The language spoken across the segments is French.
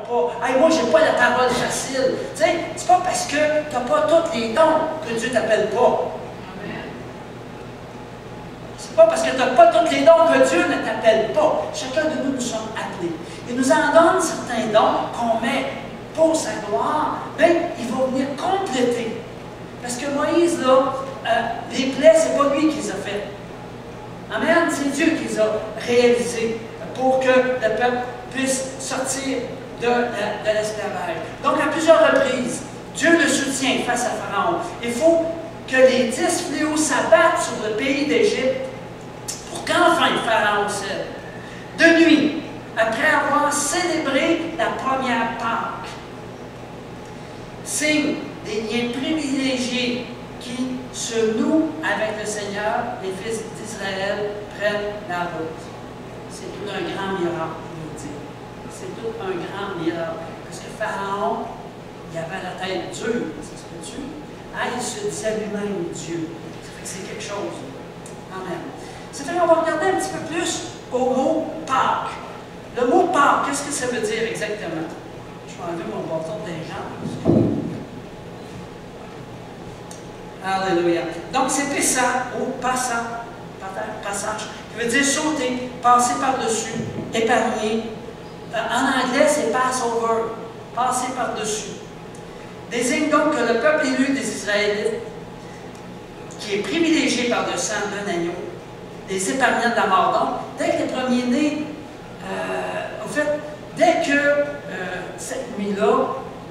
pas. Hey, moi, j'ai pas la parole facile. Tu sais, c'est pas parce que tu n'as pas tous les dons que Dieu t'appelle pas. C'est pas parce que tu n'as pas tous les dons que Dieu ne t'appelle pas. Chacun de nous sommes appelés. Il nous en donne certains dons qu'on met pour sa gloire, mais il va venir compléter. Parce que Moïse, là, les plaies, c'est pas lui qui les a faites. Amen, c'est Dieu qui les a réalisées pour que le peuple puisse sortir de l'esclavage. Donc, à plusieurs reprises, Dieu le soutient face à Pharaon. Il faut que les 10 fléaux s'abattent sur le pays d'Égypte pour qu'enfin Pharaon cède. De nuit, après avoir célébré la première Pâque, signe des liens privilégiés qui se nouent avec le Seigneur, les fils d'Israël prennent la route. C'est tout un grand miracle, je vous dis. C'est tout un grand miracle. Parce que Pharaon, il avait la tête dure, ça se peut-tu? Ah, il se disait lui-même Dieu. Ça fait que c'est quelque chose. Amen. Ça fait qu'on va regarder un petit peu plus au mot Pâques. Le mot Pâques, qu'est-ce que ça veut dire exactement? Je vais enlever mon bâton des gens. Alléluia. Donc, c'est Pessah ou passage, qui veut dire sauter, passer par-dessus, épargner. En anglais, c'est Passover, passer par-dessus. Désigne donc que le peuple élu des Israélites, qui est privilégié par le sang d'un agneau, les épargnants de la mort. Donc, dès que les premiers-nés, en fait, dès que cette nuit-là,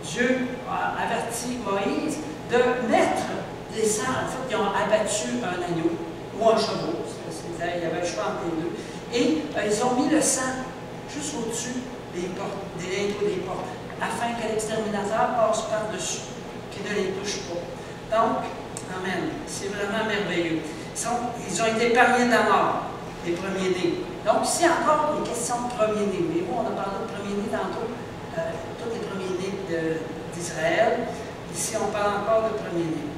Dieu a averti Moïse de mettre des sangs. En fait, ils ont abattu un agneau ou un chevreau. Il y avait le choix entre les deux. Et ils ont mis le sang juste au-dessus des portes, des linteaux des portes, afin que l'exterminateur passe par-dessus, qu'il ne les touche pas. Donc, amen, c'est vraiment merveilleux. Ils ont été épargnés de la mort, les premiers-nés. Donc, ici encore, une question de premiers-nés. Mais bon, on a parlé de premiers-nés tantôt, tous les premiers-nés d'Israël. Ici, on parle encore de premiers-nés.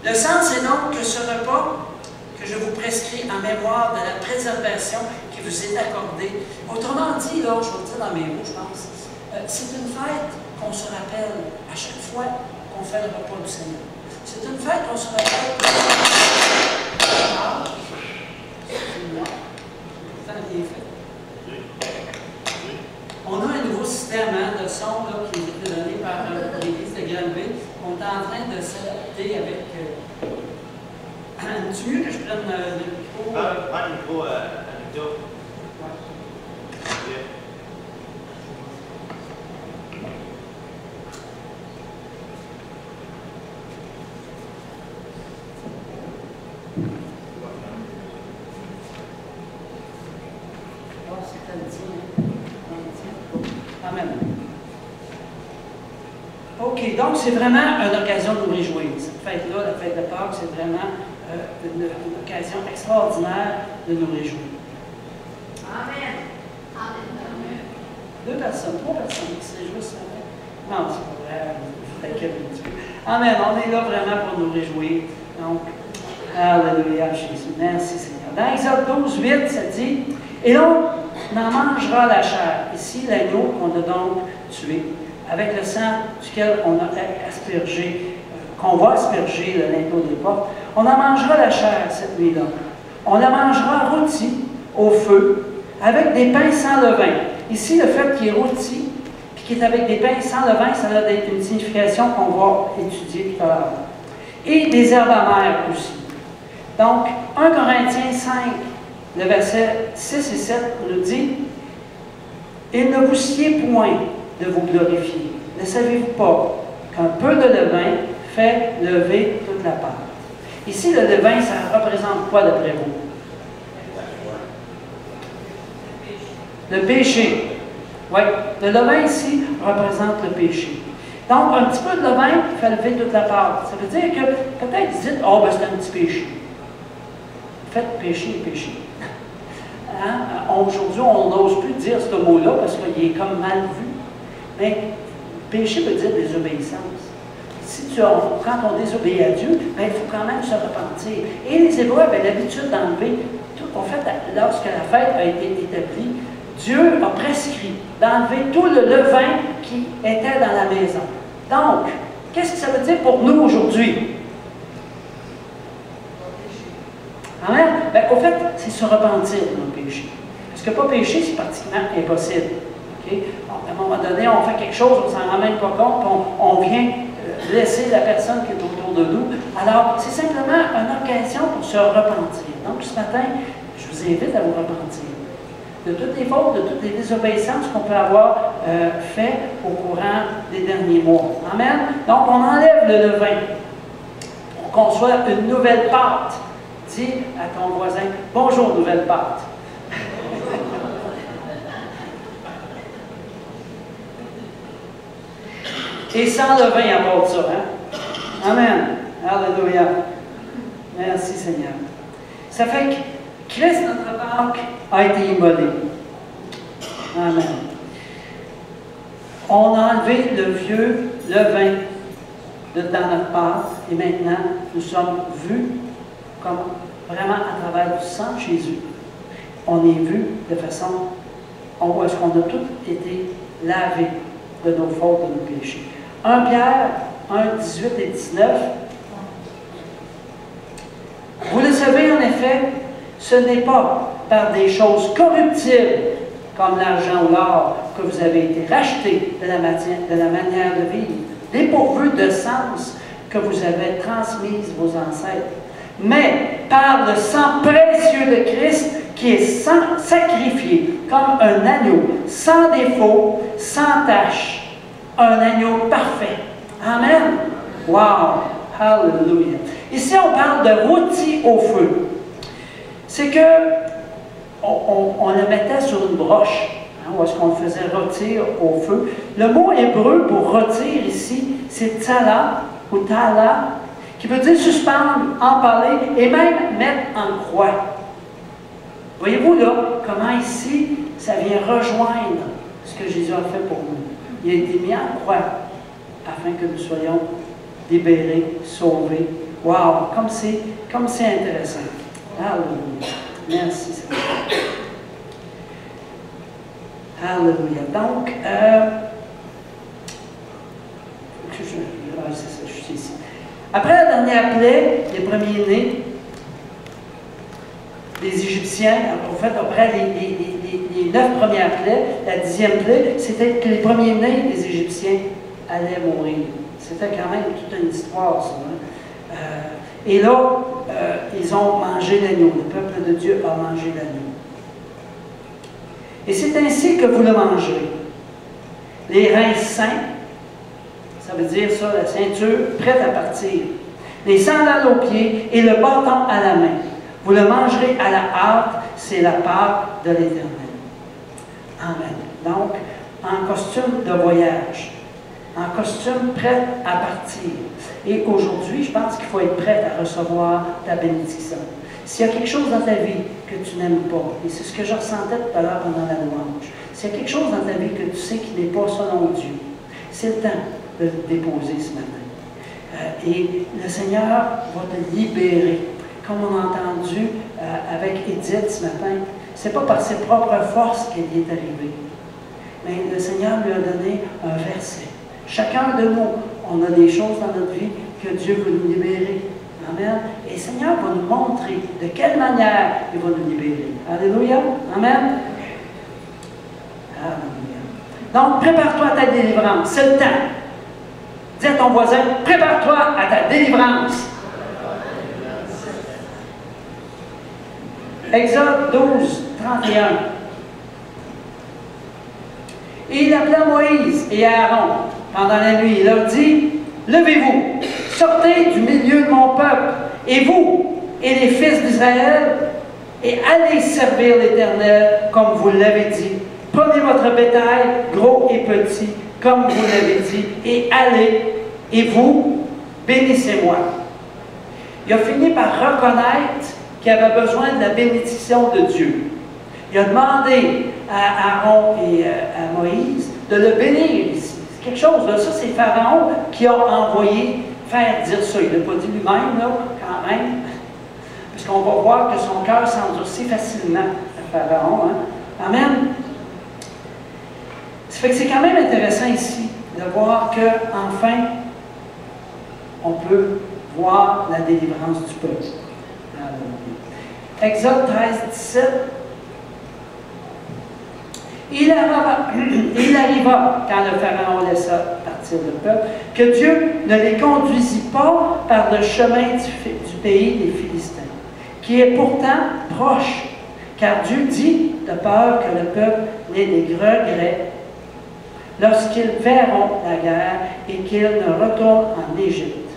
Le sens est donc que ce repas que je vous prescris en mémoire de la préservation qui vous est accordée, autrement dit, là, je vais le dire dans mes mots, je pense, c'est une fête qu'on se rappelle à chaque fois qu'on fait le repas du Seigneur. C'est une fête qu'on se rappelle. Excusez-moi, pourtant bien fait. On a un nouveau système de son là, qui est donné par l'Église de Granby. On est en train de s'adapter avec. C'est mieux que je prenne le micro. Prends le micro à Victor. Amen. OK, donc c'est vraiment une occasion de nous réjouir. Cette fête-là, la fête de Pâques, c'est vraiment une occasion extraordinaire de nous réjouir. Amen. Amen. 2 personnes, 3 personnes qui se réjouissent ce matin. Non, c'est pas vrai, je vous taquine un petit peu. Amen, on est là vraiment pour nous réjouir. Donc, alléluia, Jésus. Merci Seigneur. Dans Exode 12, 8, ça dit, « Et l'on en mangera la chair. » Ici, l'agneau qu'on a donc tué, avec le sang duquel on a aspergé, qu'on va asperger le linteau des portes. On en mangera la chair cette nuit-là. On la mangera rôtie au feu, avec des pains sans levain. Ici, le fait qu'il est rôti, puis qu'il est avec des pains sans levain, ça va être une signification qu'on va étudier tout à l'heure. Et des herbes amères aussi. Donc, 1 Corinthiens 5, le verset 6 et 7 nous dit « Il ne vous sied point de vous glorifier. Ne savez-vous pas qu'un peu de levain fait lever toute la pâte? » Ici, le levain, ça représente quoi d'après vous? Le péché. Oui, le levain ici représente le péché. Donc, un petit peu de levain fait lever toute la pâte. Ça veut dire que peut-être vous dites, oh, ben c'est un petit péché. Faites péché et péché. Hein? Aujourd'hui, on n'ose plus dire ce mot-là parce qu'il est comme mal vu. Mais péché veut dire désobéissance. Quand on désobéit à Dieu, ben, il faut quand même se repentir. Et les Hébreux avaient l'habitude d'enlever, en fait, lorsque la fête a été établie, Dieu a prescrit d'enlever tout le levain qui était dans la maison. Donc, qu'est-ce que ça veut dire pour nous aujourd'hui? Amen? Bien, au fait, c'est se repentir de nos péchés. Parce que pas pécher, c'est pratiquement impossible. Okay? Donc, à un moment donné, on fait quelque chose, on ne s'en rend même pas compte, on vient blesser la personne qui est autour de nous. Alors, c'est simplement une occasion pour se repentir. Donc, ce matin, je vous invite à vous repentir de toutes les fautes, de toutes les désobéissances qu'on peut avoir fait au courant des derniers mois. Amen? Donc, on enlève le levain pour qu'on soit une nouvelle pâte. Dis à ton voisin, bonjour nouvelle pâte. Et sans levain à bord de ça, hein? Amen. Alléluia. Merci Seigneur. Ça fait que Christ, notre Pâque, a été immolé. Amen. On a enlevé le vieux levain dans notre Pâque et maintenant nous sommes vus comme vraiment à travers du sang de Jésus. On est vus de façon où est-ce qu'on a tous été lavés de nos fautes, de nos péchés. 1 Pierre 1, 18 et 19. Vous le savez en effet, ce n'est pas par des choses corruptibles comme l'argent ou l'or que vous avez été rachetés de la manière de vivre, dépourvus de sens que vous avez transmise vos ancêtres, mais par le sang précieux de Christ qui est sacrifié comme un agneau, sans défaut, sans tache, un agneau parfait. Amen. Wow! Hallelujah! Ici, on parle de rôti au feu. C'est que on le mettait sur une broche, hein, où est-ce qu'on le faisait rôtir au feu. Le mot hébreu pour rôtir ici, c'est tala ou tala, qui veut dire suspendre, empaler et même mettre en croix. Voyez-vous là, comment ici, ça vient rejoindre ce que Jésus a fait pour nous. Il a été mis en croix afin que nous soyons libérés, sauvés. Wow! Comme c'est intéressant. Alléluia. Merci Seigneur. Alléluia. Donc, c'est ça, je suis ici. Après la dernière plaie, les premiers-nés, les Égyptiens, en fait, après les 9 premières plaies, la 10e plaie, c'était que les premiers-nés des Égyptiens allaient mourir. C'était quand même toute une histoire, ça. Hein? Et là, ils ont mangé l'agneau. Le peuple de Dieu a mangé l'agneau. Et c'est ainsi que vous le mangerez. Les reins saints, ça veut dire ça, la ceinture prête à partir. Les sandales aux pieds et le bâton à la main. Vous le mangerez à la hâte, c'est la Pâque de l'Éternel. Amen. Donc, en costume de voyage, en costume prêt à partir. Et aujourd'hui, je pense qu'il faut être prêt à recevoir ta bénédiction. S'il y a quelque chose dans ta vie que tu n'aimes pas, et c'est ce que je ressentais tout à l'heure pendant la louange, s'il y a quelque chose dans ta vie que tu sais qui n'est pas selon Dieu, c'est le temps de le déposer ce matin. Et le Seigneur va te libérer. Comme on a entendu avec Édith ce matin, ce n'est pas par ses propres forces qu'elle y est arrivée. Mais le Seigneur lui a donné un verset. Chacun de nous, on a des choses dans notre vie que Dieu veut nous libérer. Amen. Et le Seigneur va nous montrer de quelle manière il va nous libérer. Alléluia. Amen. Alléluia. Donc, prépare-toi à ta délivrance. C'est le temps. Dis à ton voisin, prépare-toi à ta délivrance. Exode 12, 31. Et il appela Moïse et Aaron pendant la nuit. Il leur dit, levez-vous, sortez du milieu de mon peuple, et vous, et les fils d'Israël, et allez servir l'Éternel comme vous l'avez dit. Prenez votre bétail, gros et petit, comme vous l'avez dit, et allez, et vous, bénissez-moi. Il a fini par reconnaître qu'il avait besoin de la bénédiction de Dieu. Il a demandé à Aaron et à Moïse de le bénir ici. C'est quelque chose, là. Ça, c'est Pharaon qui a envoyé faire dire ça. Il ne l'a pas dit lui-même, là, quand même. Parce qu'on va voir que son cœur s'endurcit facilement à Pharaon. Hein? Amen. fait que c'est quand même intéressant ici de voir qu'enfin, on peut voir la délivrance du peuple. Exode 13, 17. Il arriva, quand le Pharaon laissa partir le peuple, que Dieu ne les conduisit pas par le chemin du pays des Philistins, qui est pourtant proche, car Dieu dit, de peur que le peuple n'ait des regrets lorsqu'ils verront la guerre et qu'ils ne retournent en Égypte.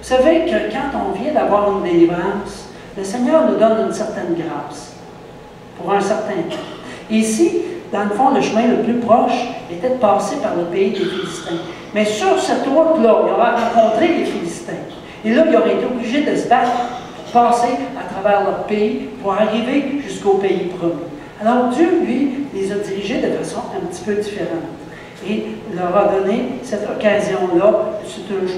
Vous savez que quand on vient d'avoir une délivrance, le Seigneur nous donne une certaine grâce pour un certain temps. Et ici, dans le fond, le chemin le plus proche était de passer par le pays des Philistins. Mais sur cette route-là, il aurait rencontré les Philistins. Et là, il aurait été obligé de se battre pour passer à travers leur pays pour arriver jusqu'au pays promis. Alors Dieu, lui, les a dirigés de façon un petit peu différente. Et leur a donné cette occasion-là.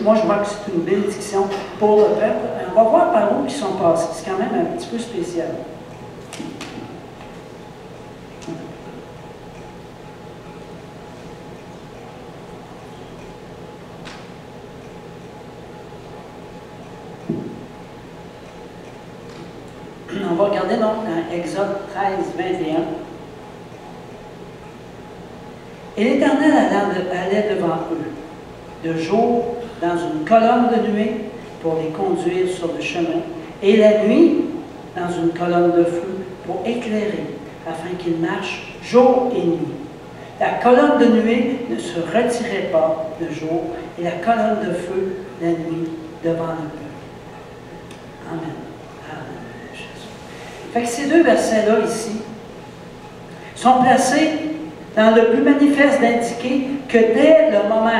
Moi, je vois que c'est une bénédiction pour le peuple. On va voir par où ils sont passés. C'est quand même un petit peu spécial. On va regarder donc dans Exode 13, 21. Et l'Éternel allait devant eux, de jour dans une colonne de nuée pour les conduire sur le chemin, et la nuit dans une colonne de feu pour éclairer, afin qu'ils marchent jour et nuit. La colonne de nuée ne se retirait pas le jour, et la colonne de feu la nuit devant le peuple. Amen. Fait que ces deux versets-là, ici, sont placés dans le but manifeste d'indiquer que dès le moment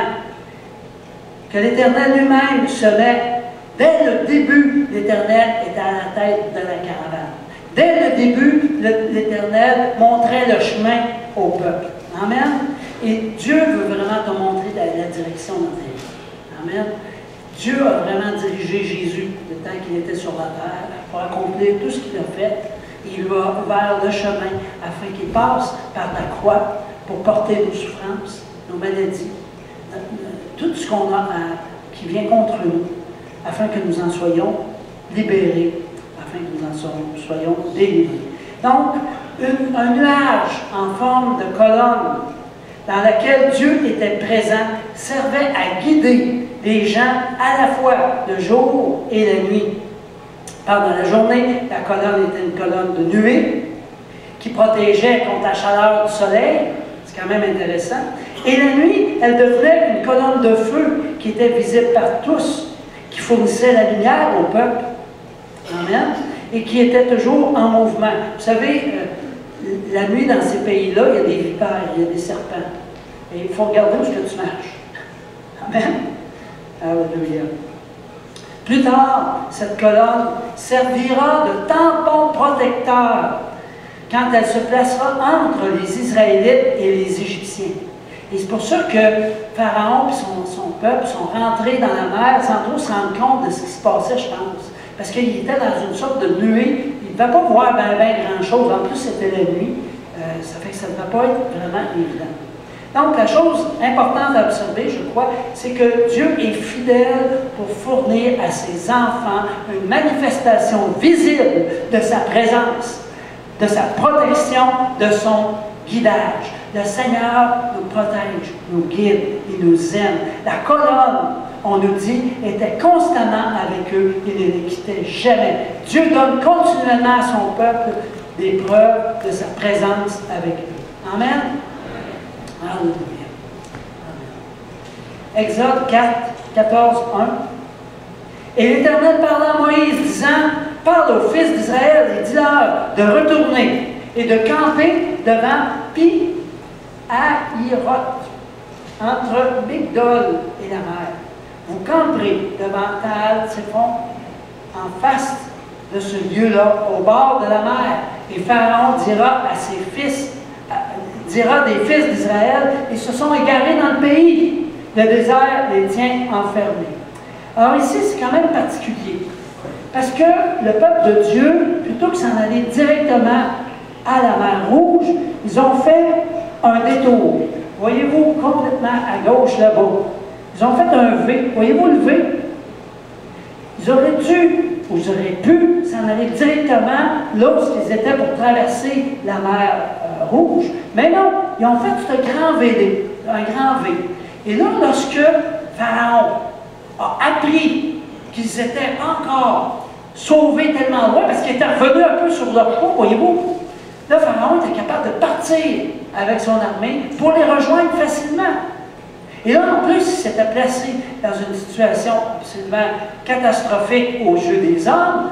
que l'Éternel lui-même se met, dès le début, l'Éternel était à la tête de la caravane. Dès le début, l'Éternel montrait le chemin au peuple. Amen. Et Dieu veut vraiment te montrer la direction dans ta vie. Amen. Dieu a vraiment dirigé Jésus le temps qu'il était sur la terre pour accomplir tout ce qu'il a fait. Il lui a ouvert le chemin afin qu'il passe par la croix pour porter nos souffrances, nos maladies, tout ce qu'on a qui vient contre nous, afin que nous en soyons libérés, afin que nous en soyons délivrés. Donc, un nuage en forme de colonne dans laquelle Dieu était présent servait à guider les gens à la fois le jour et la nuit. Pendant la journée, la colonne était une colonne de nuée qui protégeait contre la chaleur du soleil. C'est quand même intéressant. Et la nuit, elle devenait une colonne de feu qui était visible par tous, qui fournissait la lumière au peuple. Amen. Et qui était toujours en mouvement. Vous savez, la nuit dans ces pays-là, il y a des vipères, il y a des serpents. Et il faut regarder où est-ce que tu marches. Amen. Alléluia. Plus tard, cette colonne servira de tampon protecteur quand elle se placera entre les Israélites et les Égyptiens. Et c'est pour ça que Pharaon et son peuple sont rentrés dans la mer sans trop se rendre compte de ce qui se passait, je pense. Parce qu'il était dans une sorte de nuée. Il ne devait pas voir bien grand-chose. En plus, c'était la nuit. Ça fait que ça ne devait pas être vraiment évident. Donc, la chose importante à observer, je crois, c'est que Dieu est fidèle pour fournir à ses enfants une manifestation visible de sa présence, de sa protection, de son guidage. Le Seigneur nous protège, nous guide, il nous aime. La colonne, on nous dit, était constamment avec eux, il ne les quittait jamais. Dieu donne continuellement à son peuple des preuves de sa présence avec eux. Amen. Alléluia. Exode 4, 14, 1. Et l'Éternel parla à Moïse, disant, parle aux fils d'Israël et dis-leur de retourner et de camper devant Pi-Hahiroth, entre Migdol et la mer. Vous camperez devant Taal-Tsephon, en face de ce lieu-là, au bord de la mer. Et Pharaon dira à ses fils, dira des fils d'Israël, ils se sont égarés dans le pays. Le désert les tient enfermés. Alors ici, c'est quand même particulier. Parce que le peuple de Dieu, plutôt que s'en aller directement à la mer Rouge, ils ont fait un détour. Voyez-vous, complètement à gauche là-bas. Ils ont fait un V. Voyez-vous le V? Ils auraient dû, ou ils auraient pu, s'en aller directement là où ils étaient pour traverser la mer Rouge. Mais non, ils ont fait ce grand V, un grand V. Et là, lorsque Pharaon a appris qu'ils étaient encore sauvés tellement loin, parce qu'ils étaient revenus un peu sur leur peau, voyez-vous, là, Pharaon était capable de partir avec son armée pour les rejoindre facilement. Et là, en plus, il s'était placé dans une situation absolument catastrophique aux yeux des hommes.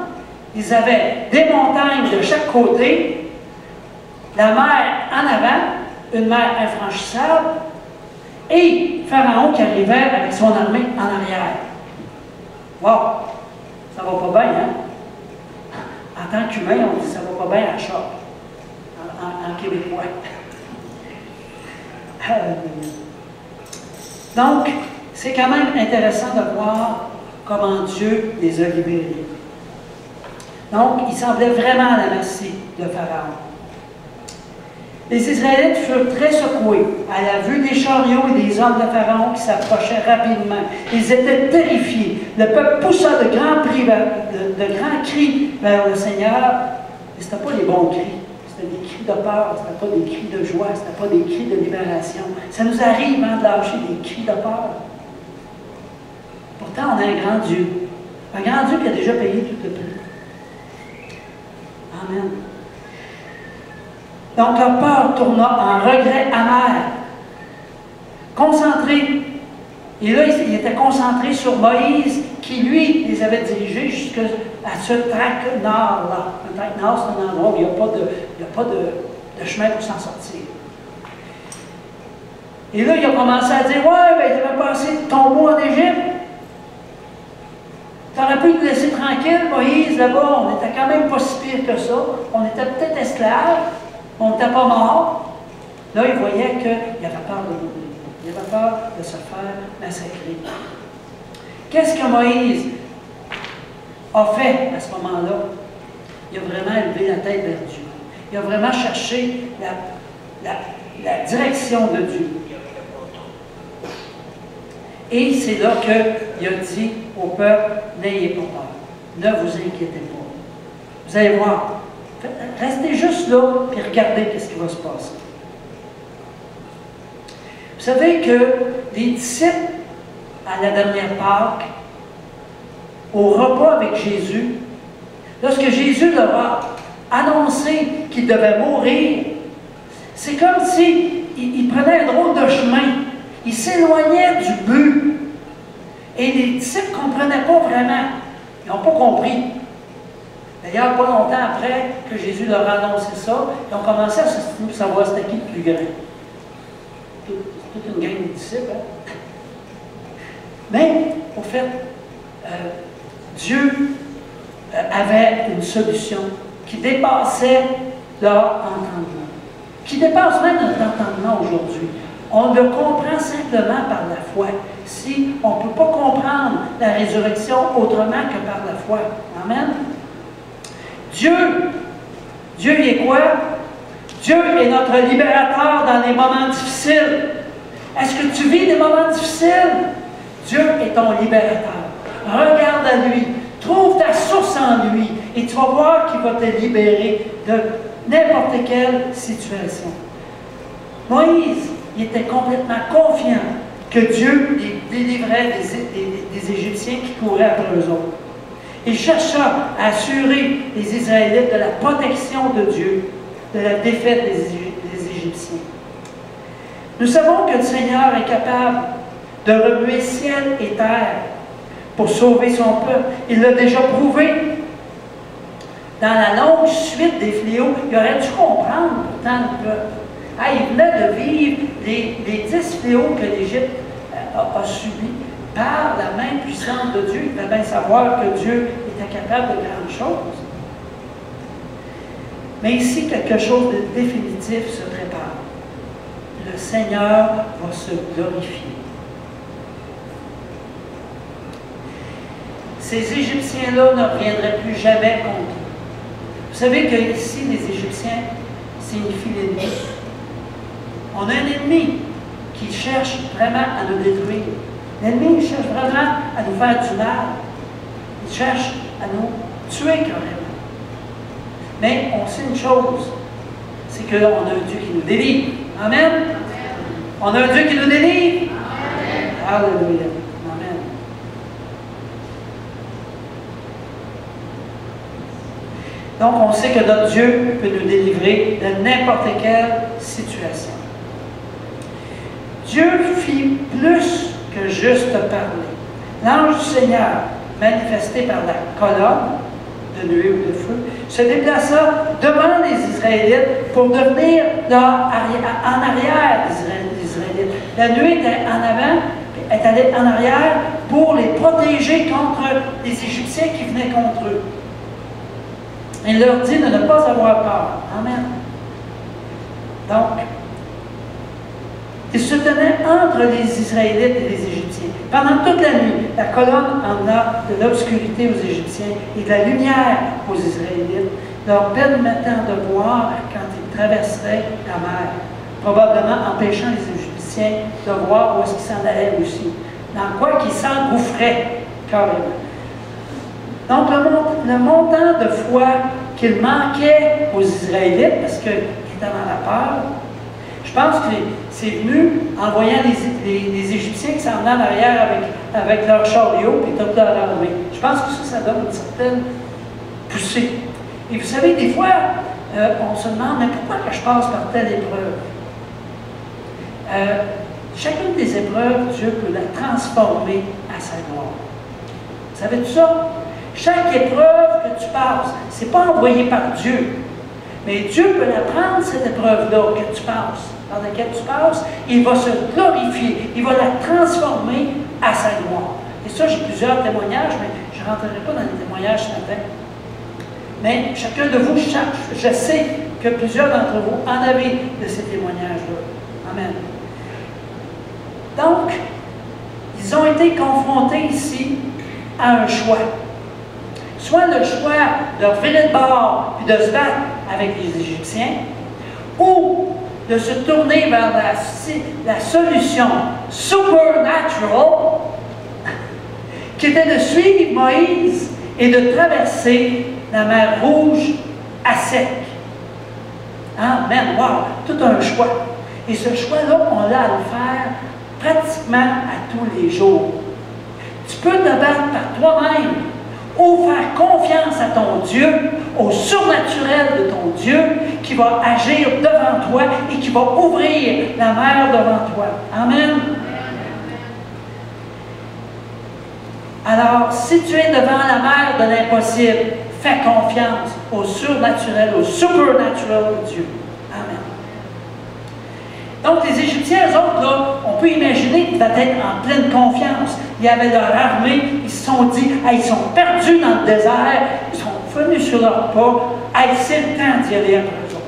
Ils avaient des montagnes de chaque côté, la mer en avant, une mer infranchissable, et Pharaon qui arrivait avec son armée en arrière. Wow! Ça va pas bien, hein? En tant qu'humain, on dit ça va pas bien à choc, en québécois. Donc, c'est quand même intéressant de voir comment Dieu les a libérés. Donc, il semblait vraiment à la merci de Pharaon. Les Israélites furent très secoués à la vue des chariots et des hommes de Pharaon qui s'approchaient rapidement. Ils étaient terrifiés. Le peuple poussa de grands cris vers le Seigneur. Et ce n'étaient pas les bons cris. C'était des cris de peur, ce n'était pas des cris de joie, ce n'était pas des cris de libération. Ça nous arrive de lâcher des cris de peur. Pourtant, on a un grand Dieu. Un grand Dieu qui a déjà payé tout le prix. Amen. Donc, leur peur tourna en regret amer. Concentrés. Et là, il était concentré sur Moïse, qui, lui, les avait dirigés jusqu'à ce tract nord-là. Le tract nord, c'est un endroit où il n'y a pas de chemin pour s'en sortir. Et là, il a commencé à dire, ouais, ben, il avait passé de tombeau en Égypte. Tu aurais pu nous laisser tranquille, Moïse, là-bas. On n'était quand même pas si pire que ça. On était peut-être esclaves. On n'était pas morts. Là, il voyait qu'il avait peur de mourir. Il avait peur de se faire massacrer. Qu'est-ce que Moïse a fait à ce moment-là? Il a vraiment élevé la tête vers Dieu. Il a vraiment cherché la direction de Dieu. Et c'est là qu'il a dit au peuple, n'ayez pas peur. Ne vous inquiétez pas. Vous allez voir. Restez juste là, puis regardez ce qui va se passer. Vous savez que les disciples, à la dernière Pâques, au repas avec Jésus, lorsque Jésus leur a annoncé qu'il devait mourir, c'est comme s'il prenait un drôle de chemin. Il s'éloignait du but. Et les disciples ne comprenaient pas vraiment. Ils n'ont pas compris. D'ailleurs, pas longtemps après que Jésus leur a annoncé ça, ils ont commencé à s'estimer pour savoir c'était qui le plus grand. C'est toute une gang de disciples. Hein? Mais, au fait, Dieu avait une solution qui dépassait leur entendement, qui dépasse même notre entendement aujourd'hui. On le comprend simplement par la foi. Si on ne peut pas comprendre la résurrection autrement que par la foi. Amen. Dieu il est quoi? Dieu est notre libérateur dans les moments difficiles. Est-ce que tu vis des moments difficiles? Dieu est ton libérateur. Regarde à lui. Trouve ta source en lui. Et tu vas voir qu'il va te libérer de n'importe quelle situation. Moïse, il était complètement confiant que Dieu les délivrait des Égyptiens qui couraient après eux autres. Il chercha à assurer les Israélites de la protection de Dieu, de la défaite des Égyptiens. Nous savons que le Seigneur est capable de remuer ciel et terre pour sauver son peuple. Il l'a déjà prouvé. Dans la longue suite des fléaux, il aurait dû comprendre pourtant le peuple. Ah, il venait de vivre les 10 fléaux que l'Égypte a subis par la main puissante de Dieu. Il fallait bien savoir que Dieu était capable de grandes choses. Mais ici, quelque chose de définitif se prépare. Le Seigneur va se glorifier. Ces Égyptiens-là ne reviendraient plus jamais contre eux. Vous savez que ici, les Égyptiens signifient l'ennemi. On a un ennemi qui cherche vraiment à nous détruire. L'ennemi cherche vraiment à nous faire du mal. Il cherche à nous tuer carrément. Mais on sait une chose, c'est qu'on a un Dieu qui nous délivre. Amen. On a un Dieu qui nous délivre. Alléluia. Amen. Donc, on sait que notre Dieu peut nous délivrer de n'importe quelle situation. Dieu fit plus que juste parler. L'ange du Seigneur, manifesté par la colonne de nuée ou de feu, se déplaça devant les Israélites pour devenir en arrière des Israélites. La nuée était en avant, est allée en arrière pour les protéger contre les Égyptiens qui venaient contre eux. Il leur dit de ne pas avoir peur. Amen. Donc, ils se tenaient entre les Israélites et les Égyptiens. Pendant toute la nuit, la colonne emmena de l'obscurité aux Égyptiens et de la lumière aux Israélites, leur permettant de voir quand ils traverseraient la mer, probablement empêchant les Égyptiens de voir où est-ce qu'ils s'en allaient aussi, dans quoi qu'ils s'engouffraient carrément. Donc, le montant de foi qu'il manquait aux Israélites, parce qu'ils étaient dans la peur, je pense que c'est venu en voyant les Égyptiens qui s'en venaient en arrière avec leurs chariots et toute leur armée. Je pense que ça donne une certaine poussée. Et vous savez, des fois, on se demande, mais pourquoi que je passe par telle épreuve? Chacune des épreuves, Dieu peut la transformer à sa gloire. Vous savez tout ça? Chaque épreuve que tu passes, ce n'est pas envoyé par Dieu. Mais Dieu peut la prendre, cette épreuve-là que tu passes, par laquelle tu passes, il va se glorifier, il va la transformer à sa gloire. Et ça, j'ai plusieurs témoignages, mais je ne rentrerai pas dans les témoignages ce matin. Mais chacun de vous, je sais que plusieurs d'entre vous en avez de ces témoignages-là. Amen. Donc, ils ont été confrontés ici à un choix. Soit le choix de virer de bord et de se battre avec les Égyptiens, ou de se tourner vers la solution supernatural, qui était de suivre Moïse et de traverser la mer Rouge à sec. Amen. Wow! Tout un choix. Et ce choix-là, on a à le faire pratiquement à tous les jours. Tu peux te battre par toi-même ou faire confiance à ton Dieu, au surnaturel de ton Dieu, qui va agir devant toi et qui va ouvrir la mer devant toi. Amen. Alors, si tu es devant la mer de l'impossible, fais confiance au surnaturel, au supernatural de Dieu. Amen. Donc, les Égyptiens, eux autres, là, on peut imaginer qu'ils devaient être en pleine confiance. Ils avaient leur armée, ils se sont dit, hey, ils sont perdus dans le désert, ils sont venus sur leur pas, hey, c'est le temps d'y aller après eux autres.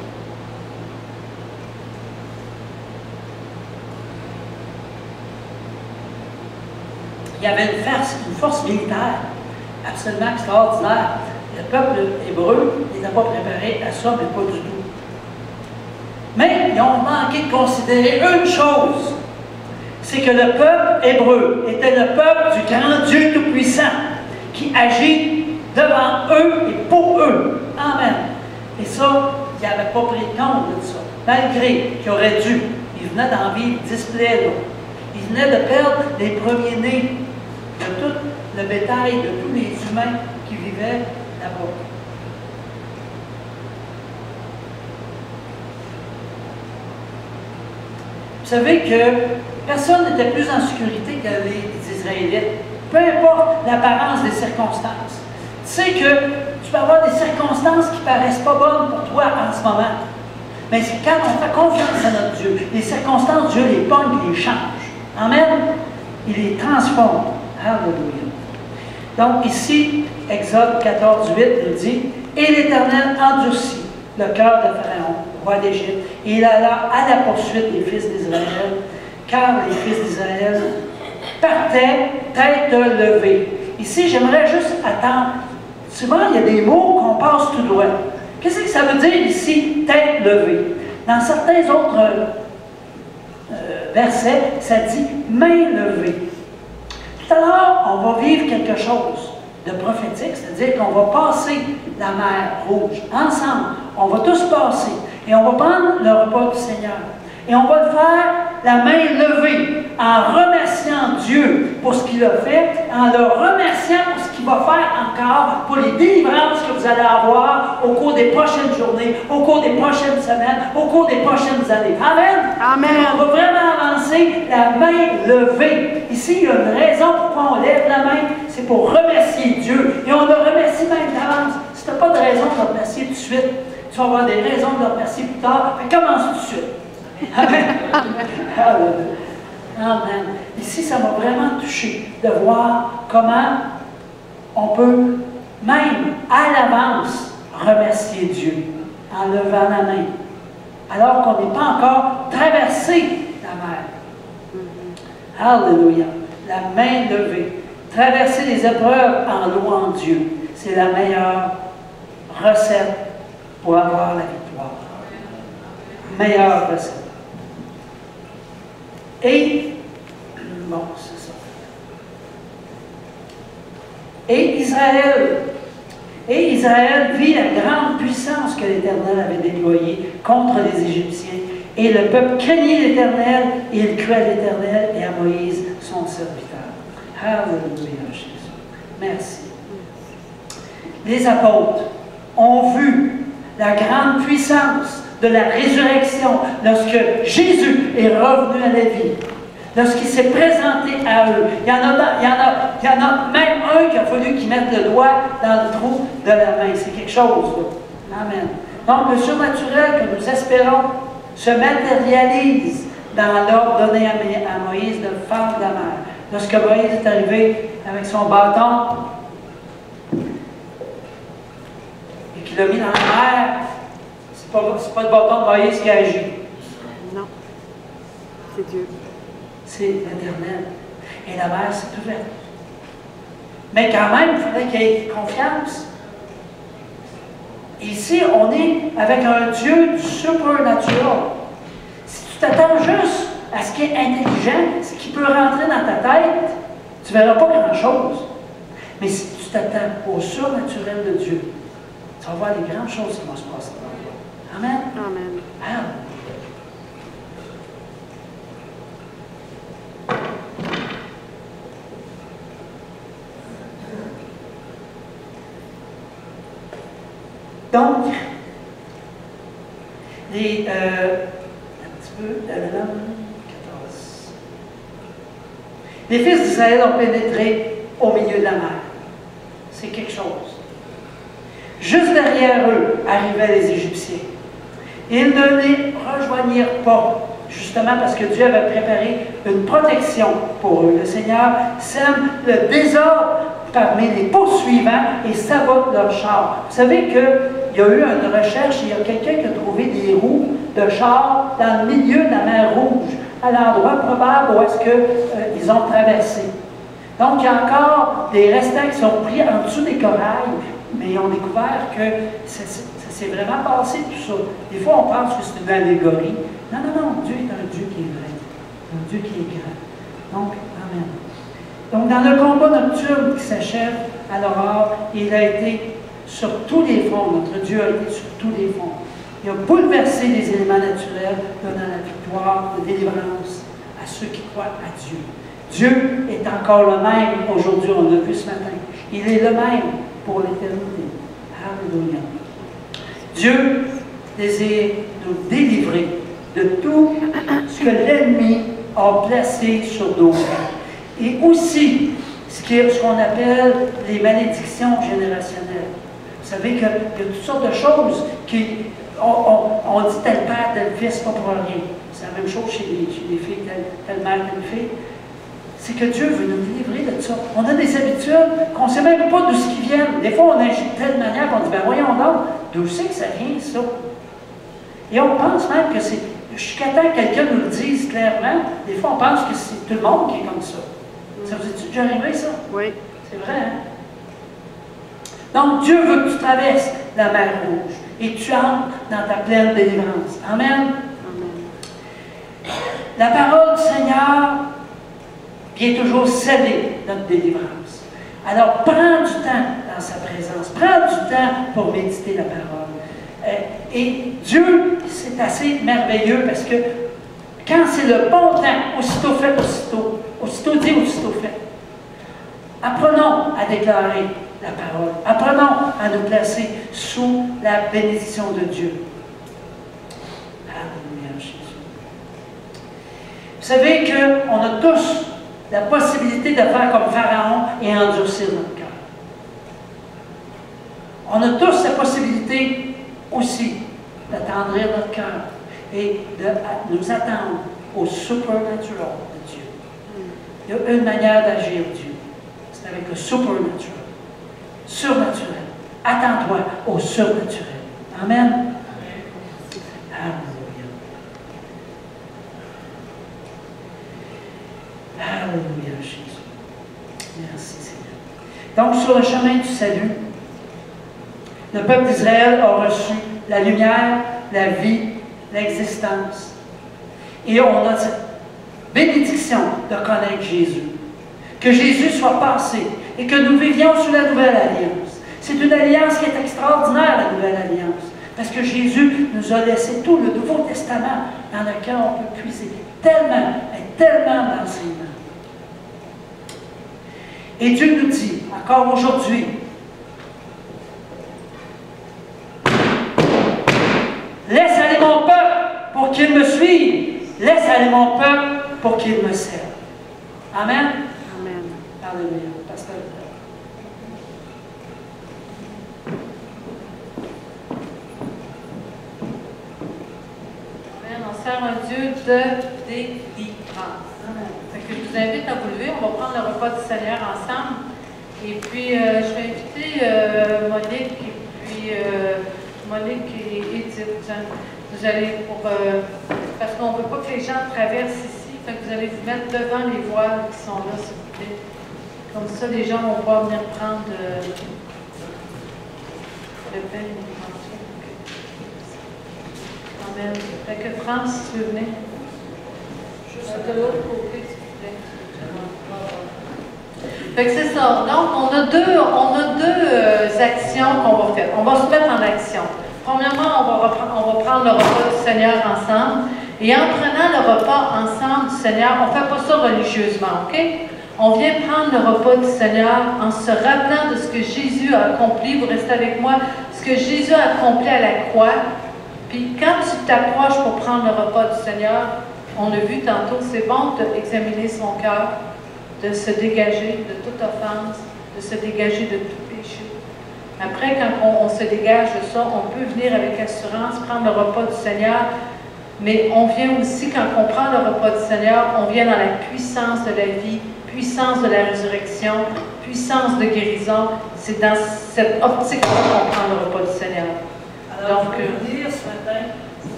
Il y avait une force militaire absolument extraordinaire. Le peuple hébreu n'était pas préparé à ça, mais pas du tout. Mais ils ont manqué de considérer une chose, c'est que le peuple hébreu était le peuple du grand Dieu Tout-Puissant qui agit devant eux et pour eux. Amen. Et ça, ils n'avaient pas pris compte de ça. Malgré qu'ils auraient dû, ils venaient d'en vivre 10 plaies là. Ils venaient de perdre les premiers-nés de tout le bétail, de tous les humains qui vivaient là-bas. Vous savez que personne n'était plus en sécurité que les Israélites, peu importe l'apparence des circonstances. Tu sais que tu peux avoir des circonstances qui ne paraissent pas bonnes pour toi en ce moment. Mais c'est quand on fait confiance à notre Dieu, les circonstances, Dieu les pogne et les change. Amen. Il les transforme. Alléluia. Donc ici, Exode 14, 8 nous dit, « Et l'Éternel endurcit le cœur de Pharaon, roi d'Égypte, et il alla à la poursuite des fils d'Israël, car les fils d'Israël partaient tête levée. » Ici, j'aimerais juste attendre. Souvent, il y a des mots qu'on passe tout droit. Qu'est-ce que ça veut dire ici, tête levée? Dans certains autres verset, ça dit « main levée ». Tout à l'heure, on va vivre quelque chose de prophétique, c'est-à-dire qu'on va passer la mer Rouge ensemble. On va tous passer et on va prendre le repas du Seigneur. Et on va le faire la main levée, en remerciant Dieu pour ce qu'il a fait, en le remerciant pour ce qu'il va faire encore, pour les délivrances que vous allez avoir au cours des prochaines journées, au cours des prochaines semaines, au cours des prochaines années. Amen? Amen. On va vraiment avancer la main levée. Ici, il y a une raison pourquoi on lève la main, c'est pour remercier Dieu. Et on le remercie même d'avance. Si tu n'as pas de raison de le remercier tout de suite, tu vas avoir des raisons de le remercier plus tard, mais commence tout de suite. Amen. Amen. Ici, ça m'a vraiment touché de voir comment on peut, même à l'avance, remercier Dieu en levant la main, alors qu'on n'est pas encore traversé la mer. Alléluia. La main levée. Traverser les épreuves en louant Dieu, c'est la meilleure recette pour avoir la victoire. Meilleure recette. Et, bon, c'est ça. Et Israël vit la grande puissance que l'Éternel avait déployée contre les Égyptiens. Et le peuple craignit l'Éternel, et il crut à l'Éternel et à Moïse, son serviteur. Alléluia, Jésus. Merci. Les apôtres ont vu la grande puissance de la résurrection lorsque Jésus est revenu à la vie, lorsqu'il s'est présenté à eux. Il y en a même un qui a fallu qu'il mette le doigt dans le trou de la main. C'est quelque chose, là. Amen. Donc, le surnaturel que nous espérons se matérialise dans l'ordre donné à Moïse de fendre la mer. Lorsque Moïse est arrivé avec son bâton et qu'il l'a mis dans la mer, c'est pas le bâton de Moïse qui agit. Non. C'est Dieu. C'est l'Éternel. Et la mer s'est ouverte. Mais quand même, il faudrait qu'il y ait confiance. Ici, on est avec un Dieu du supernatural. Si tu t'attends juste à ce qui est intelligent, ce qui peut rentrer dans ta tête, tu ne verras pas grand-chose. Mais si tu t'attends au surnaturel de Dieu, tu vas voir les grandes choses qui vont se passer. Amen. Amen. Amen. Donc, un petit peu, 14. Les fils d'Israël ont pénétré au milieu de la mer. C'est quelque chose. Juste derrière eux arrivaient les Égyptiens. Ils ne les rejoignirent pas, justement parce que Dieu avait préparé une protection pour eux. Le Seigneur sème le désordre parmi les poursuivants et sabote leurs chars. Vous savez qu'il y a eu une recherche, il y a quelqu'un qui a trouvé des roues de chars dans le milieu de la mer Rouge, à l'endroit probable où est-ce qu'ils ont traversé. Donc, il y a encore des restants qui sont pris en dessous des corails, mais ils ont découvert que ça s'est vraiment passé tout ça. Des fois, on pense que c'est une allégorie. Non, non, non, Dieu est un Dieu qui est vrai, un Dieu qui est grand. Donc, amen. Donc, dans le combat nocturne qui s'achève à l'aurore, il a été sur tous les fronts. Notre Dieu a été sur tous les fronts. Il a bouleversé les éléments naturels, donnant la victoire, la délivrance à ceux qui croient à Dieu. Dieu est encore le même aujourd'hui, on l'a vu ce matin. Il est le même pour l'éternité. Alléluia. Dieu désire nous délivrer de tout ce que l'ennemi a placé sur nos vies. Et aussi, ce qu'on appelle les malédictions générationnelles. Vous savez qu'il y a toutes sortes de choses qui... On dit tel père, tel fils, pas pour rien. C'est la même chose chez les filles, telle mère, telle fille. C'est que Dieu veut nous délivrer de ça. On a des habitudes qu'on ne sait même pas d'où ce qui viennent. Des fois, on agit de telle manière qu'on dit, ben voyons donc, d'où c'est que ça vient, ça? Et on pense même que c'est... Jusqu'à temps que quelqu'un nous le dise clairement, des fois, on pense que c'est tout le monde qui est comme ça. Ça vous est-tu déjà arrivé, ça? Oui. C'est vrai, hein? Donc, Dieu veut que tu traverses la mer Rouge et que tu entres dans ta pleine délivrance. Amen? Amen. la parole du Seigneur vient toujours sceller notre délivrance. Alors, prends du temps dans sa présence. Prends du temps pour méditer la parole. Et Dieu, c'est assez merveilleux parce que quand c'est le bon temps, aussitôt fait, aussitôt dit, aussitôt fait. Apprenons à déclarer la parole. Apprenons à nous placer sous la bénédiction de Dieu. Alléluia, Jésus. Vous savez qu'on a tous la possibilité de faire comme Pharaon et endurcir notre cœur. On a tous la possibilité aussi d'attendrir notre cœur et de nous attendre au supernatural de Dieu. Il y a une manière d'agir Dieu. C'est avec le supernatural. Surnaturel. Attends-toi au surnaturel. Amen. Alléluia. Alléluia, Jésus. Merci, Seigneur. Donc, sur le chemin du salut, le peuple d'Israël a reçu la lumière, la vie, l'existence. Et on a cette bénédiction de connaître Jésus. Que Jésus soit passé et que nous vivions sous la nouvelle alliance. C'est une alliance qui est extraordinaire, la nouvelle alliance. Parce que Jésus nous a laissé tout le Nouveau Testament dans lequel on peut puiser tellement d'enseignements. Et Dieu nous dit, encore aujourd'hui, laisse aller mon peuple pour qu'il me suive. Laisse aller mon peuple pour qu'il me serve. Amen. Amen. Alléluia. Pasteur. Amen. On sert un Dieu de délivrance. Fait que je vous invite à vous lever. On va prendre le repas du Seigneur ensemble. Et puis, je vais inviter Monique et Edith. Vous allez parce qu'on ne veut pas que les gens traversent ici. Fait que vous allez vous mettre devant les voiles qui sont là, s'il vous plaît. Comme ça, les gens vont pouvoir venir prendre le pain. Amen. Fait que France, si tu veux venir. Juste de l'autre côté, s'il vous plaît. Fait que c'est ça. Donc, on a deux actions qu'on va faire. On va se mettre en action. Premièrement, on va prendre le repas du Seigneur ensemble. Et en prenant le repas ensemble du Seigneur, on ne fait pas ça religieusement, OK? On vient prendre le repas du Seigneur en se rappelant de ce que Jésus a accompli. Vous restez avec moi. Ce que Jésus a accompli à la croix. Puis quand tu t'approches pour prendre le repas du Seigneur, on l'a vu tantôt, c'est bon d'examiner son cœur, de se dégager de toute offense, de se dégager de tout péché. Après, quand on se dégage de ça, on peut venir avec assurance prendre le repas du Seigneur, mais on vient aussi, quand on prend le repas du Seigneur, on vient dans la puissance de la vie, puissance de la résurrection, puissance de guérison. C'est dans cette optique-là qu'on prend le repas du Seigneur. Alors, donc, je vais vous dire ce matin,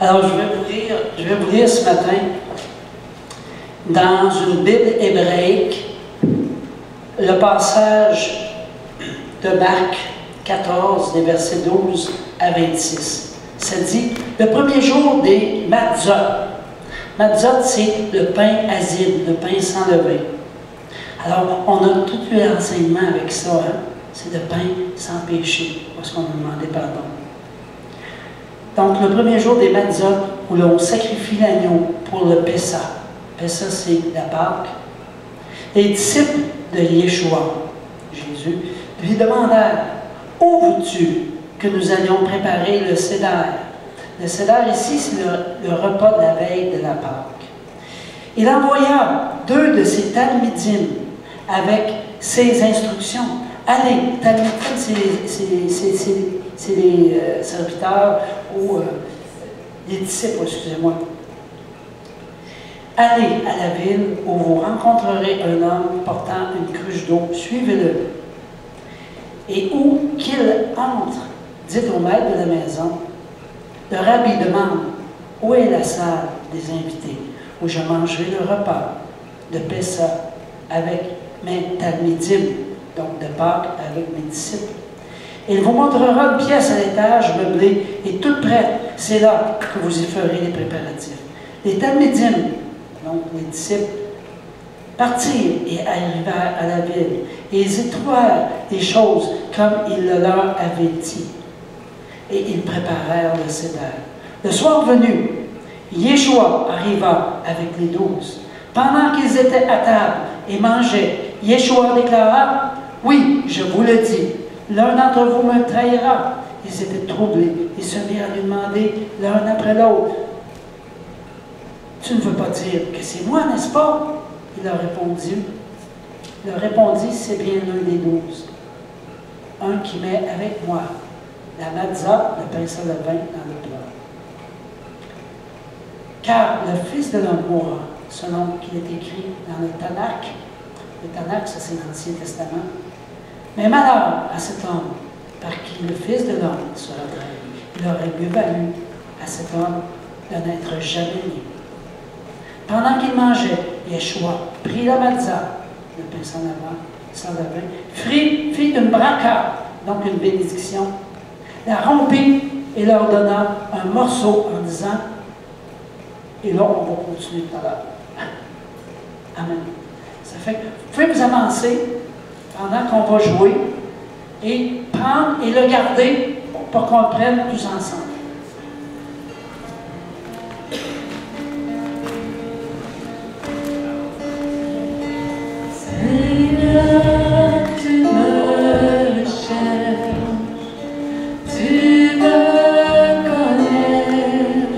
alors je vais vous lire ce matin dans une Bible hébraïque le passage de Marc 14, des versets 12 à 26. Ça dit, le premier jour des Matzot. Matzot, c'est le pain aside, le pain sans levain. Alors, on a tout eu l'enseignement avec ça, hein? C'est le pain sans péché, parce qu'on nous demandait pardon. Donc, le premier jour des Matzot, où l'on sacrifie l'agneau pour le Pessa. Pessa, c'est la Pâque. Les disciples de Yeshua, Jésus, lui demandèrent, où veux-tu que nous allions préparer le Seder? Le Seder ici, c'est le repas de la veille de la Pâque. Il envoya 2 de ses talmidim avec ses instructions. Allez, talmidim, c'est les serviteurs ou les disciples, excusez-moi. Allez à la ville où vous rencontrerez un homme portant une cruche d'eau, suivez-le. Et où qu'il entre, dites au maître de la maison, le rabbi demande, où est la salle des invités, où je mangerai le repas de Pessa avec mes talmidim. donc de Pâques, avec mes disciples. Il vous montrera une pièce à l'étage meublée et toute prête. C'est là que vous y ferez les préparatifs. Les Talmidim, donc les disciples, partirent et arrivèrent à la ville, et ils y trouvèrent les choses comme il le leur avait dit. Et ils préparèrent le Seder. Le soir venu, Yeshua arriva avec les 12. Pendant qu'ils étaient à table et mangeaient, Yeshua déclara, « Oui, je vous le dis, l'un d'entre vous me trahira. » Ils étaient troublés et se mirent à lui demander l'un après l'autre, « Tu ne veux pas dire que c'est moi, n'est-ce pas? » Il leur répondit, « C'est bien l'un des 12, un qui met avec moi la matzah, le pain sans levain, dans le plat. Car le Fils de l'homme mourra, selon qu'il est écrit dans le Tanakh. Le Tanakh, ça c'est l'Ancien Testament. Mais malheur à cet homme, par qui le Fils de l'homme sera trahi. Il aurait mieux valu à cet homme de n'être jamais né. » Pendant qu'il mangeait, Yeshua prit la matzah, le pain sans levain, fit une bracha, donc une bénédiction, la rompit et leur donna un morceau en disant, et là on va continuer tout à l'heure. Amen. Ça fait que vous pouvez vous avancer pendant qu'on va jouer et prendre et le garder pour qu'on le prenne tous ensemble. Seigneur, tu me cherches, tu me connais,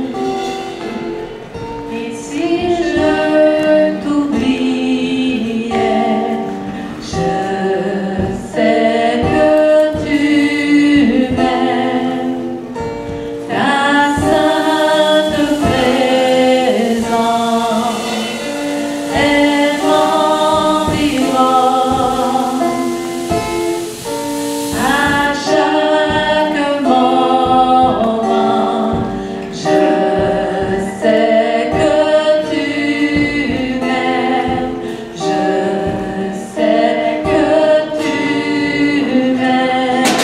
et si je t'oubliais, je sais que tu m'aimes, ta sainte présence est à chaque moment, je sais que tu m'aimes, je sais que tu m'aimes.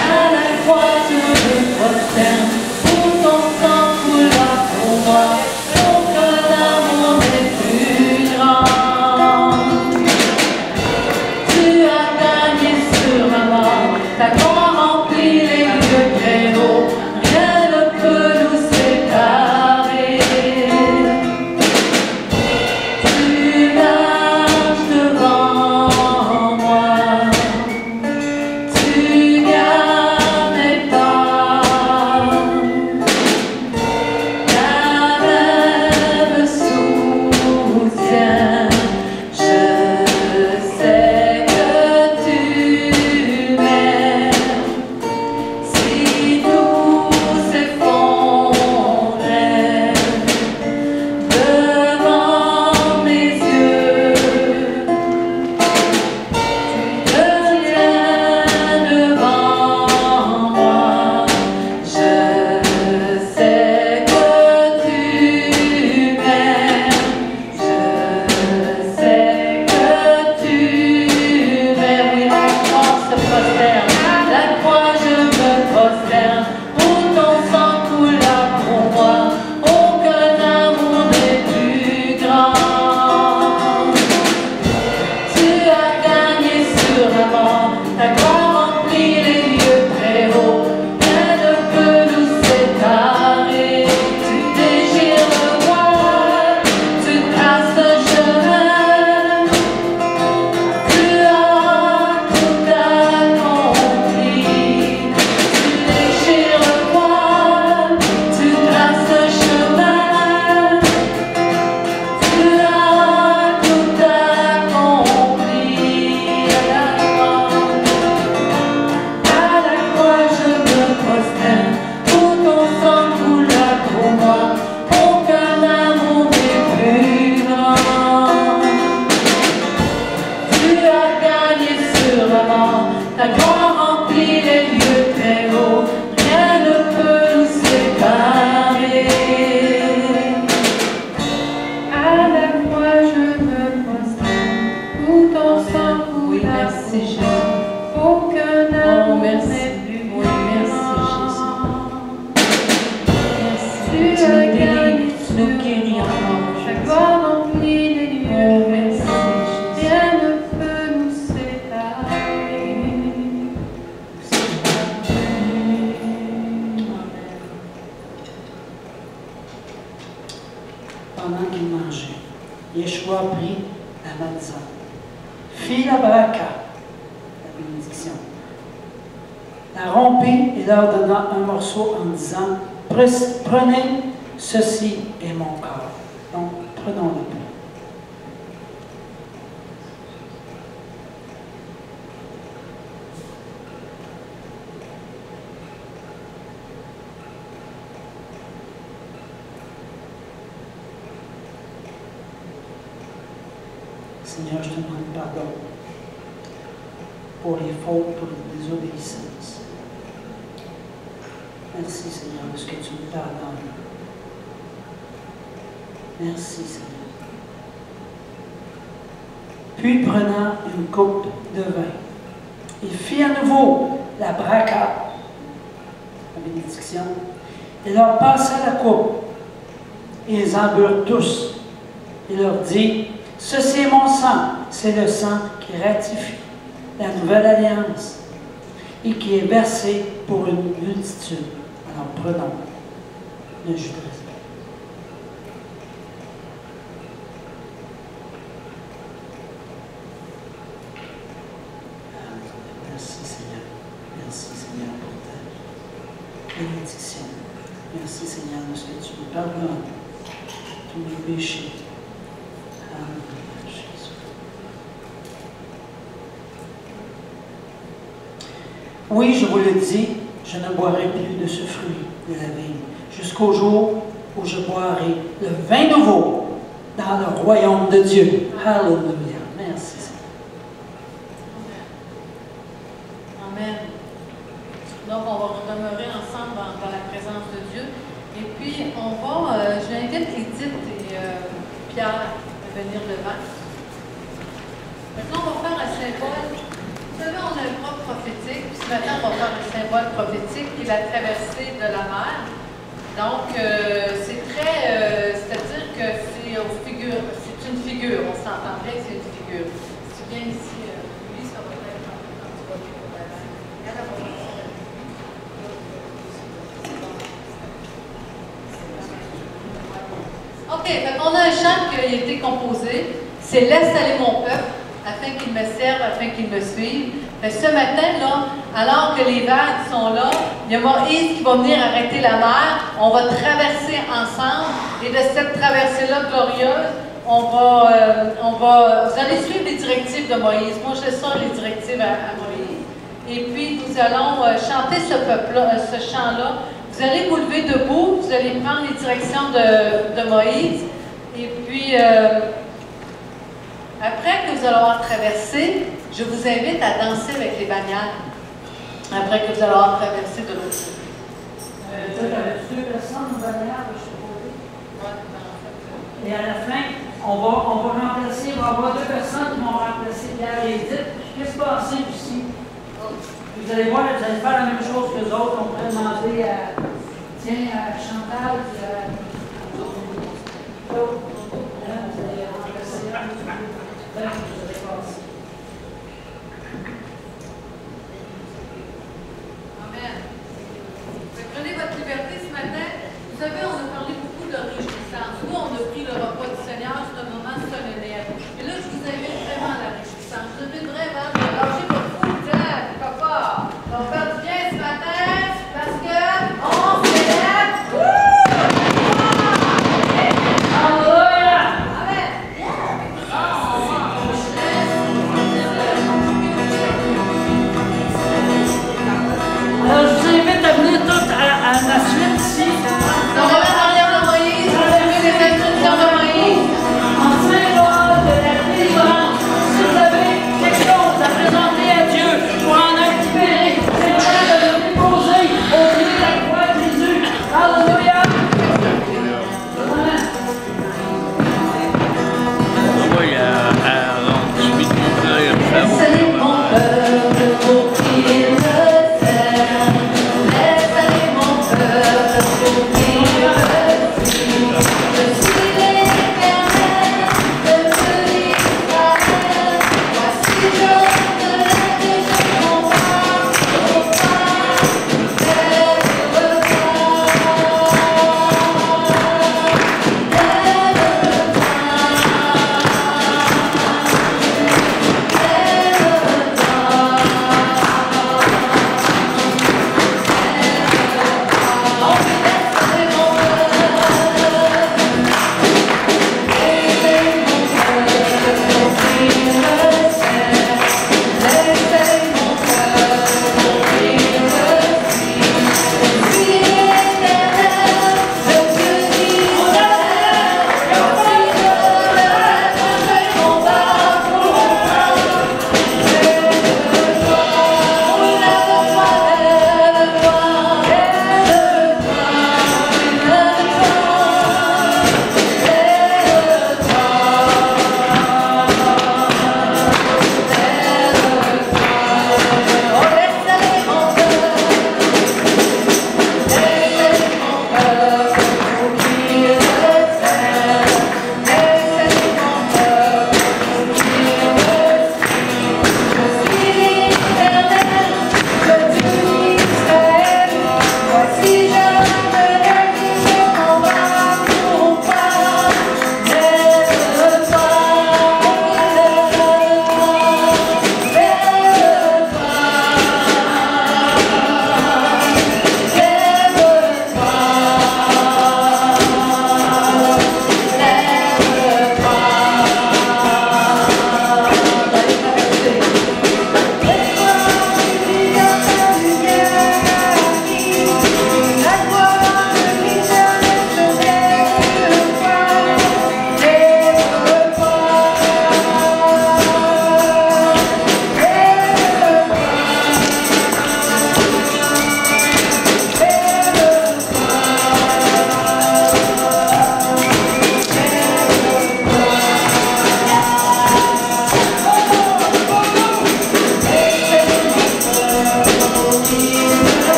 À la croix je me prosterne, où ton sang coula pour moi, pour que l'amour est plus grand. Tu as gagné sur ma mort, ta croix remplit les lieux très hauts, rien ne peut nous séparer. Tu marches devant moi, tu gardes mes pas, ta main me soutient. Je sais que tu m'aimes. Si tout s'effondrait devant mes yeux, tu te tiens devant moi. Je sais que tu m'aimes. Je sais que tu m'aimes. Oui, la croix se prosterne, la croix je me prosterne, où ton sang coula pour moi, aucun amour n'est plus grand. Tu as gagné sur la mort, ta croix remplit les lieux très hauts, rien ne peut nous séparer. Tu déchires le voile, tu traces le chemin, tu as tout accompli. Tu déchires le voile, tu traces le chemin, tu as tout accompli. À la croix je me prosterne, où ton sang coula pour moi, aucun amour n'est plus grand. Tu as gagné sur la mort, ta croix remplit les lieux très hauts, rien ne peut nous séparer. À la croix je me prosterne, où ton sang coula Yeshua prit la maison, fit la braca, la bénédiction, la rompit et leur donna un morceau en disant, prenez, ceci est mon corps. Donc, prenons-le. Seigneur, je te demande pardon pour les fautes, pour les désobéissances. Merci, Seigneur, de ce que tu me pardonnes. Merci, Seigneur. Puis, prenant une coupe de vin, il fit à nouveau la braca, la bénédiction, et leur passa la coupe. Et ils en burent tous. Il leur dit, ceci est mon sang, c'est le sang qui ratifie la nouvelle alliance et qui est versé pour une multitude. Alors prenons le jus de raisin. Merci Seigneur. Merci Seigneur pour ta bénédiction. Merci Seigneur de ce que tu nous pardonnes tous mes péchés. Oui, je vous le dis, je ne boirai plus de ce fruit de la vigne, jusqu'au jour où je boirai le vin nouveau dans le royaume de Dieu. Alléluia. Merci. Amen. Donc, on va demeurer ensemble dans la présence de Dieu. Et puis, je l'invite Edith et Pierre à venir devant. Maintenant, on va faire un symbole. Vous savez, on a le propre prophétique. Puis ce matin, on va faire le symbole prophétique qui est la traversée de la mer. Donc, c'est très. C'est-à-dire que c'est une figure. On s'entend bien que c'est une figure. Si tu viens ici, lui, ça va être quand tu vas venir au bavard. OK, on a un chant qui a été composé. C'est Laisse aller mon peuple, afin qu'il me serve, afin qu'il me suive. Mais ce matin, là, alors que les vagues sont là, il y a Moïse qui va venir arrêter la mer. On va traverser ensemble. Et de cette traversée-là glorieuse, vous allez suivre les directives de Moïse. Moi, je sors les directives à Moïse. Et puis, nous allons chanter ce chant-là. Vous allez vous lever debout, vous allez prendre les directions de Moïse. Et puis, après que vous allez avoir traversé, je vous invite à danser avec les bannières. Après que vous allez avoir traversé de l'autre côté. Deux personnes aux bannières, je suppose. Et à la fin, on va remplacer, il va y avoir deux personnes qui vont remplacer Pierre et Edith. Qu'est-ce qui se passe ici? Vous allez voir, vous allez faire la même chose que les autres. On pourrait demander à Chantal, puis à l'autre. Vous allez remplacer un, vous allez passer. Amen. Prenez votre liberté ce matin. Vous savez, on a parlé beaucoup de réjouissance. Nous, on a pris le repas du Seigneur, c'est un moment solennel. Et là, je vous invite vraiment à la réjouissance. Je vous invite vraiment à lâcher votre fou, papa. On va faire du bien ce matin.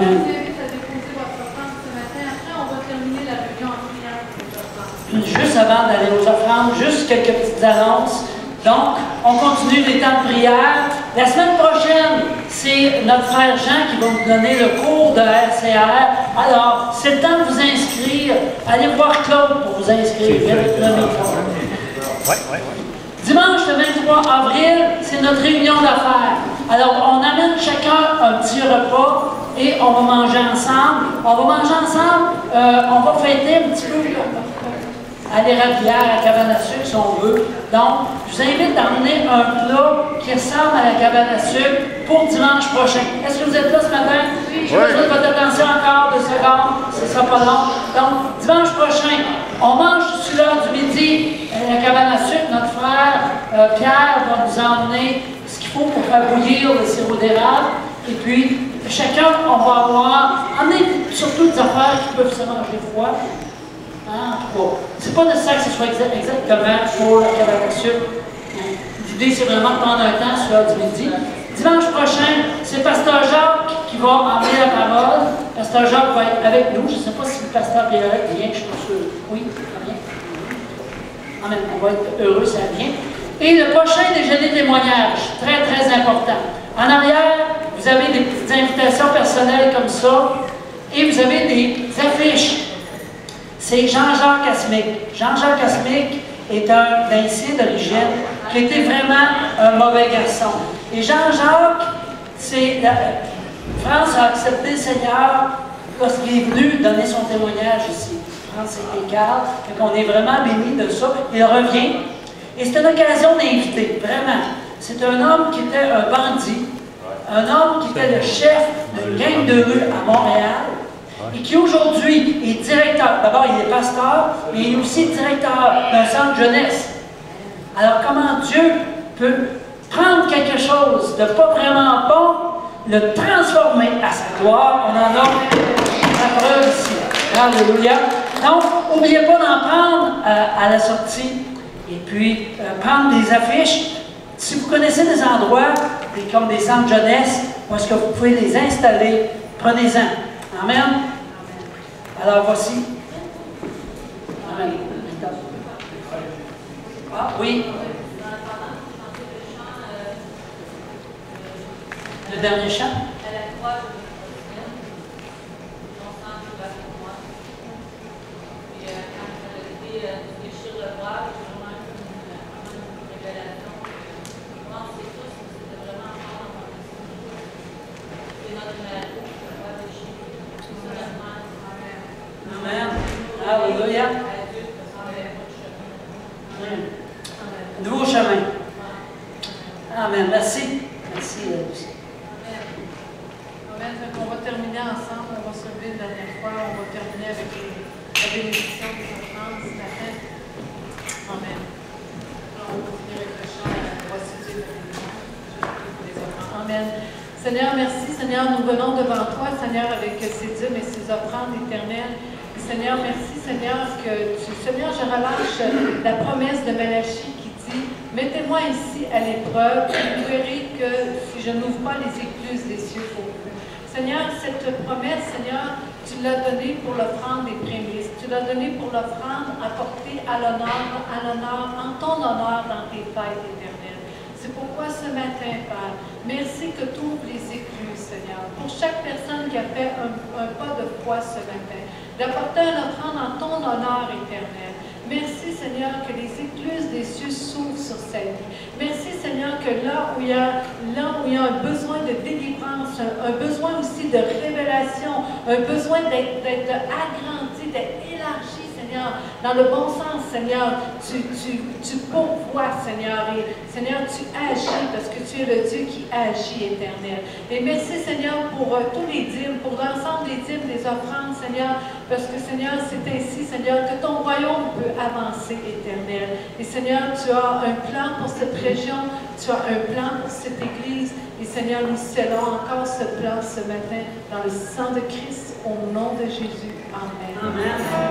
Amen. vous invite à déposer votre offrande ce matin. Après, on va terminer la réunion en prière pour les offrandes. Puis juste avant d'aller aux offrandes, juste quelques petites annonces. Donc, on continue les temps de prière. La semaine prochaine, c'est notre frère Jean qui va nous donner le cours de RCR. Alors, c'est le temps de vous inscrire. Allez voir Claude pour vous inscrire. Dimanche, le 23 avril, c'est notre réunion d'affaires. Alors, on amène chacun un petit repas et on va manger ensemble. On va manger ensemble, on va fêter un petit peu à l'Érablière, à Cabane à sucre, si on veut. Donc, je vous invite à emmener un plat qui ressemble à la cabane à sucre pour dimanche prochain. Est-ce que vous êtes là ce matin? Oui. J'ai besoin de votre attention encore 2 secondes, ce ne sera pas long. Donc, dimanche prochain, on mange sur l'heure du midi à la cabane à sucre. Notre frère Pierre va nous emmener ce qu'il faut pour faire bouillir le sirop d'érable. Et puis, chacun, on va avoir, emmener surtout des affaires qui peuvent se manger froid. C'est pas nécessaire que ce soit exactement pour la cabane à sucre. L'idée, c'est vraiment de prendre un temps sur l'heure du midi. Dimanche prochain, c'est Pasteur Jacques qui va emmener la parole. Pasteur Jacques va être avec nous. Je ne sais pas si le pasteur Pierre vient, je suis pas sûr. Oui, ça vient. Amen. On va être heureux, ça vient. Et le prochain déjeuner témoignage, très très important. En arrière, vous avez des petites invitations personnelles comme ça. Et vous avez des affiches. C'est Jean-Jacques Asmic. Jean-Jacques Asmic est un d'Haïtien d'origine qui était vraiment un mauvais garçon. Et Jean-Jacques, France a accepté le Seigneur lorsqu'il est venu donner son témoignage ici. France était calme, donc on est vraiment bénis de ça. Il revient. Et c'est une occasion d'inviter, vraiment. C'est un homme qui était un bandit, un homme qui était le chef d'une gang de rue à Montréal, et qui aujourd'hui est directeur. D'abord, il est pasteur, mais il est aussi directeur d'un centre jeunesse. Alors, comment Dieu peut prendre quelque chose de pas vraiment bon, le transformer à sa gloire? On en a la preuve ici. Alléluia. Donc, n'oubliez pas d'en prendre à la sortie. Et puis, prendre des affiches. Si vous connaissez des endroits, comme des centres jeunesse, où est-ce que vous pouvez les installer, prenez-en. Amen. Alors voici. Amen. Ah oui. Le dernier chant. Amen. Alléluia. Nouveau chemin. Amen. Merci. Merci, Lucie. Amen. On va terminer ensemble. On va se lever une dernière fois. On va terminer avec la bénédiction des offrandes ce matin. Amen. On va finir avec le chant. On va citer le les offrandes. Amen. Seigneur, merci. Seigneur, nous venons devant toi, Seigneur, avec ces dîmes et ces offrandes éternelles. Seigneur, merci, Seigneur, Seigneur, je relâche la promesse de Malachie qui dit « Mettez-moi ici à l'épreuve, et vous verrez que si je n'ouvre pas les écluses des cieux pour vous. » Seigneur, cette promesse, Seigneur, tu l'as donnée pour l'offrande des prémices. Tu l'as donnée pour l'offrande apportée à l'honneur, en ton honneur dans tes fêtes éternelles. C'est pourquoi ce matin, Père, merci que tu ouvres les écluses, Seigneur, pour chaque personne qui a fait un pas de foi ce matin, d'apporter une offrande en ton honneur éternel. Merci, Seigneur, que les écluses des cieux s'ouvrent sur sa vie. Merci, Seigneur, que là où il y a un besoin de délivrance, un besoin aussi de révélation, un besoin d'être agrandi, d'être élargi, Seigneur, dans le bon sens, Seigneur, tu pourvois, Seigneur, et Seigneur, tu agis parce que tu es le Dieu qui agit éternel. Et merci, Seigneur, pour tous les dîmes, pour l'ensemble des dîmes, des offrandes, Seigneur, parce que, Seigneur, c'est ainsi, Seigneur, que ton royaume peut avancer éternel. Et, Seigneur, tu as un plan pour cette région, tu as un plan pour cette Église, et, Seigneur, nous scellons encore ce plan ce matin dans le sang de Christ, au nom de Jésus. Amen. Amen.